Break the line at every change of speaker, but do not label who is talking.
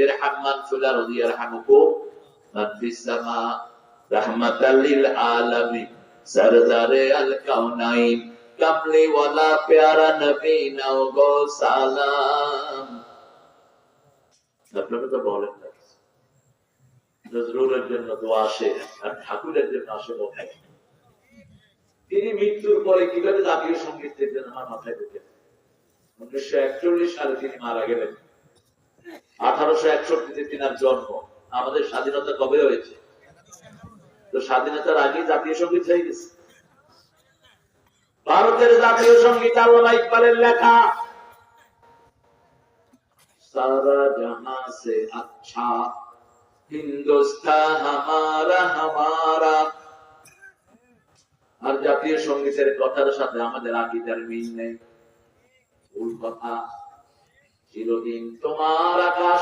ইরহাম মান ফিল আরদি ইয়ারহামুকুম মান ফিস সামা রাহমাতাল লিল আলামিন সরদারে আল কাউনাইন কামলি ওয়ালা প্যারা নবী নাও গো সালাম। আপনারা তো বলেন না নজরুলের জন্য দোয়া আসে আর ঠাকুরের জন্য আসে বোধহয়। তিনি মৃত্যুর পরে কিভাবে জাতীয় সঙ্গীত দেখলেন আমার মাথায় ঢুকে। 1941 সালে তিনি মারা গেলেন, 1861-তে তিনার জন্ম। আমাদের স্বাধীনতা কবে হয়েছে? তো স্বাধীনতার আগে জাতীয় সঙ্গীত হয়ে গেছে। ভারতের জাতীয় সঙ্গীত আল্লামা ইকবালের লেখা। সারা জাহাঁ সে আচ্ছা হিন্দুস্তান হামারা হামারা। আর জাতীয় সঙ্গীতের কথার সাথে আমাদের আকীদার মিল নেই। ভুল কথা। চিরদিন তোমার আকাশ